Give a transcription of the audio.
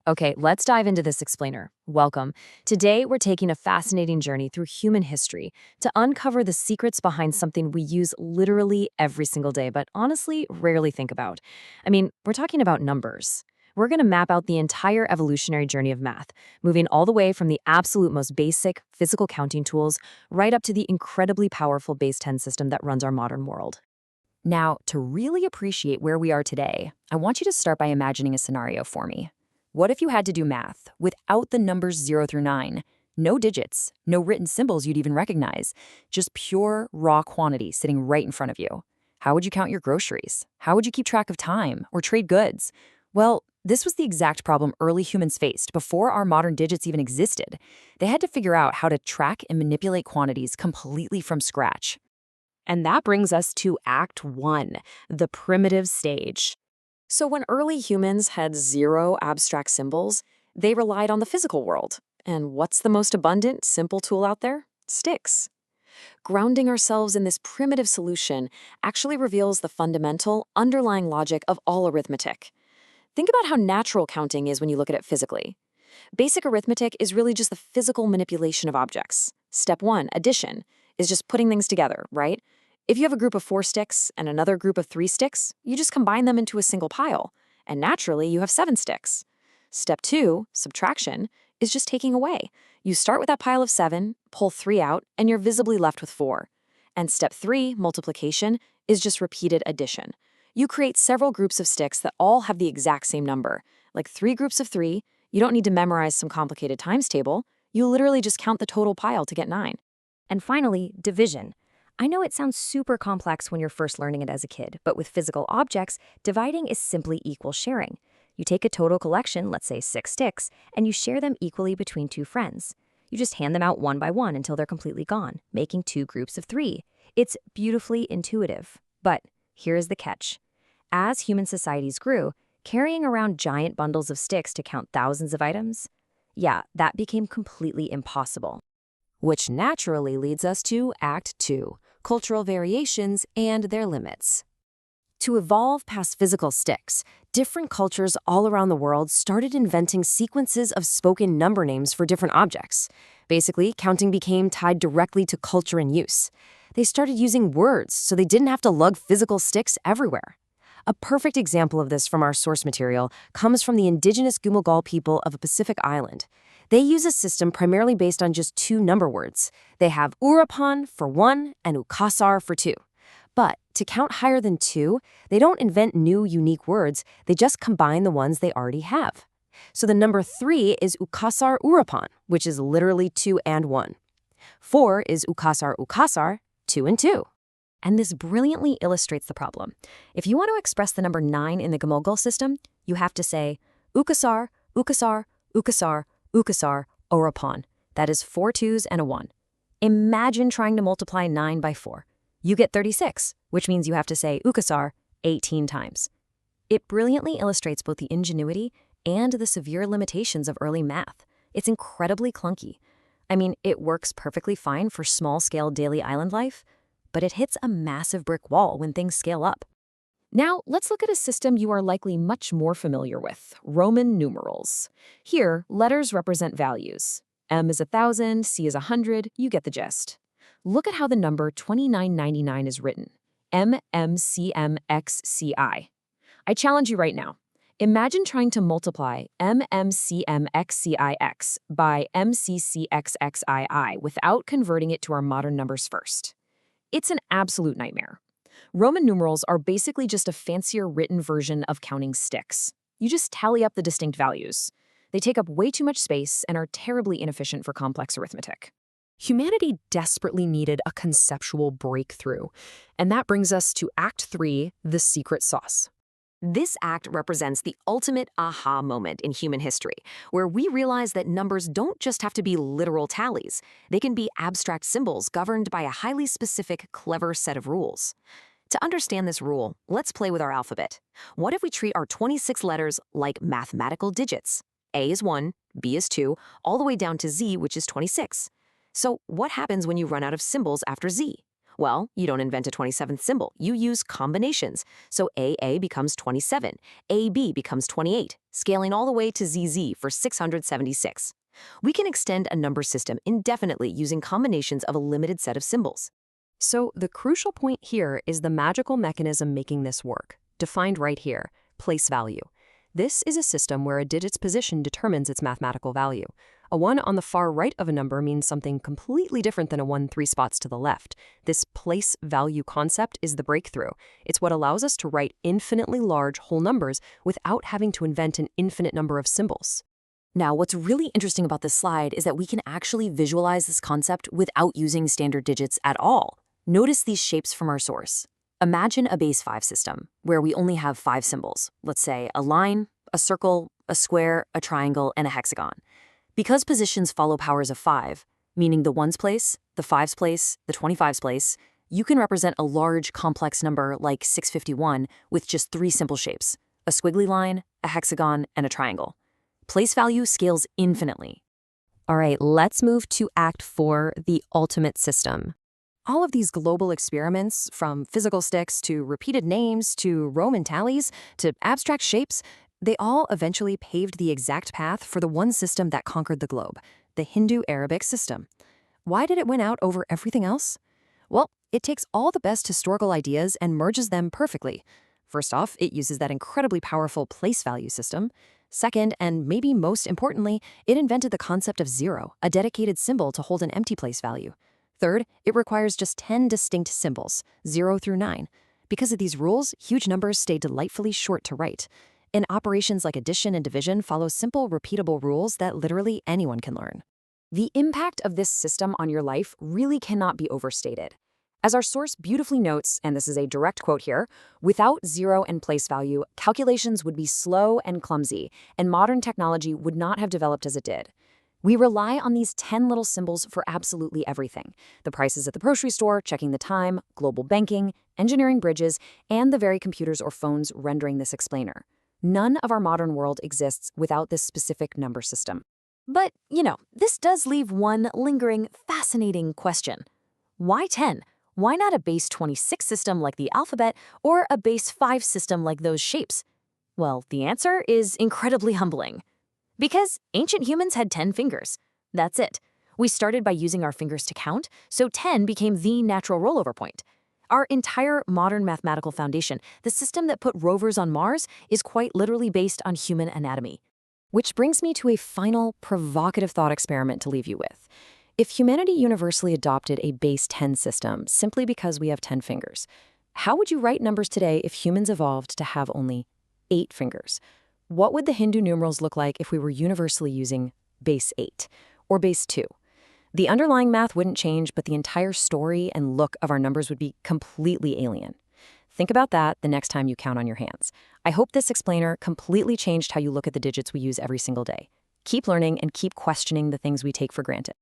Okay, let's dive into this explainer. Welcome. Today, we're taking a fascinating journey through human history to uncover the secrets behind something we use literally every single day, but honestly, rarely think about. We're talking about numbers. We're going to map out the entire evolutionary journey of math, moving all the way from the absolute most basic physical counting tools right up to the incredibly powerful base 10 system that runs our modern world. Now, to really appreciate where we are today, I want you to start by imagining a scenario for me. What if you had to do math without the numbers 0 through 9? No digits, no written symbols you'd even recognize, just pure, raw quantity sitting right in front of you. How would you count your groceries? How would you keep track of time or trade goods? Well, this was the exact problem early humans faced before our modern digits even existed. They had to figure out how to track and manipulate quantities completely from scratch. And that brings us to Act 1, the primitive stage. So when early humans had zero abstract symbols, they relied on the physical world. And what's the most abundant, simple tool out there? Sticks. Grounding ourselves in this primitive solution actually reveals the fundamental, underlying logic of all arithmetic. Think about how natural counting is when you look at it physically. Basic arithmetic is really just the physical manipulation of objects. Step 1, addition, is just putting things together, right? If you have a group of 4 sticks and another group of 3 sticks, you just combine them into a single pile, and naturally you have 7 sticks. Step 2, subtraction, is just taking away. You start with that pile of 7, pull 3 out, and you're visibly left with 4. And step 3, multiplication, is just repeated addition. You create several groups of sticks that all have the exact same number, like 3 groups of 3. You don't need to memorize some complicated times table. You literally just count the total pile to get 9. And finally, division. I know it sounds super complex when you're first learning it as a kid, but with physical objects, dividing is simply equal sharing. You take a total collection, let's say 6 sticks, and you share them equally between 2 friends. You just hand them out one by one until they're completely gone, making 2 groups of 3. It's beautifully intuitive. But here's the catch. As human societies grew, carrying around giant bundles of sticks to count thousands of items, that became completely impossible. Which naturally leads us to Act 2, cultural variations and their limits. To evolve past physical sticks, different cultures all around the world started inventing sequences of spoken number names for different objects. Basically, counting became tied directly to culture and use. They started using words so they didn't have to lug physical sticks everywhere. A perfect example of this from our source material comes from the indigenous Gumogal people of a Pacific island. They use a system primarily based on just 2 number words. They have Urapan for 1 and Ukasar for 2. But to count higher than 2, they don't invent new, unique words. They just combine the ones they already have. So the number 3 is Ukasar Urapan, which is literally 2 and 1. 4 is Ukasar Ukasar, 2 and 2. And this brilliantly illustrates the problem. If you want to express the number 9 in the Gamogul system, you have to say Ukasar, Ukasar, Ukasar, Ukasar, Urapan. That is 4 2s and a 1. Imagine trying to multiply 9 by 4. You get 36, which means you have to say Ukasar 18 times. It brilliantly illustrates both the ingenuity and the severe limitations of early math. It's incredibly clunky. It works perfectly fine for small-scale daily island life, but it hits a massive brick wall when things scale up. Now, let's look at a system you are likely much more familiar with, Roman numerals. Here, letters represent values. M is 1,000, C is 100, you get the gist. Look at how the number 2999 is written, MMCMXCI. I challenge you right now. Imagine trying to multiply MMCMXCIX by MCCXXII without converting it to our modern numbers first. It's an absolute nightmare. Roman numerals are basically just a fancier written version of counting sticks. You just tally up the distinct values. They take up way too much space and are terribly inefficient for complex arithmetic. Humanity desperately needed a conceptual breakthrough, and that brings us to Act 3, the secret sauce. This act represents the ultimate aha moment in human history, where we realize that numbers don't just have to be literal tallies. They can be abstract symbols governed by a highly specific, clever set of rules. To understand this rule, let's play with our alphabet. What if we treat our 26 letters like mathematical digits? A is 1, B is 2, all the way down to Z, which is 26. So what happens when you run out of symbols after Z? Well, you don't invent a 27th symbol. You use combinations. So AA becomes 27, AB becomes 28, scaling all the way to ZZ for 676. We can extend a number system indefinitely using combinations of a limited set of symbols. So the crucial point here is the magical mechanism making this work, defined right here, place value. This is a system where a digit's position determines its mathematical value. A 1 on the far right of a number means something completely different than a 1 3 spots to the left. This place value concept is the breakthrough. It's what allows us to write infinitely large whole numbers without having to invent an infinite number of symbols. Now, what's really interesting about this slide is that we can actually visualize this concept without using standard digits at all. Notice these shapes from our source. Imagine a base 5 system, where we only have 5 symbols. Let's say a line, a circle, a square, a triangle, and a hexagon. Because positions follow powers of 5, meaning the 1's place, the 5's place, the 25's place, you can represent a large, complex number like 651 with just 3 simple shapes: a squiggly line, a hexagon, and a triangle. Place value scales infinitely. All right, let's move to Act 4, the ultimate system. All of these global experiments, from physical sticks to repeated names to Roman tallies to abstract shapes, they all eventually paved the exact path for the one system that conquered the globe, the Hindu-Arabic system. Why did it win out over everything else? Well, it takes all the best historical ideas and merges them perfectly. First off, it uses that incredibly powerful place value system. Second, and maybe most importantly, it invented the concept of zero, a dedicated symbol to hold an empty place value. Third, it requires just 10 distinct symbols, 0 through 9. Because of these rules, huge numbers stay delightfully short to write. And operations like addition and division follow simple, repeatable rules that literally anyone can learn. The impact of this system on your life really cannot be overstated. As our source beautifully notes, and this is a direct quote here, without zero and place value, calculations would be slow and clumsy, and modern technology would not have developed as it did. We rely on these 10 little symbols for absolutely everything: the prices at the grocery store, checking the time, global banking, engineering bridges, and the very computers or phones rendering this explainer. None of our modern world exists without this specific number system. But, this does leave one lingering, fascinating question. Why 10? Why not a base 26 system like the alphabet or a base 5 system like those shapes? Well, the answer is incredibly humbling. Because ancient humans had 10 fingers. That's it. We started by using our fingers to count, so 10 became the natural rollover point. Our entire modern mathematical foundation, the system that put rovers on Mars, is quite literally based on human anatomy. Which brings me to a final, provocative thought experiment to leave you with. If humanity universally adopted a base 10 system simply because we have 10 fingers, how would you write numbers today if humans evolved to have only 8 fingers? What would the Hindu numerals look like if we were universally using base 8 or base 2? The underlying math wouldn't change, but the entire story and look of our numbers would be completely alien. Think about that the next time you count on your hands. I hope this explainer completely changed how you look at the digits we use every single day. Keep learning and keep questioning the things we take for granted.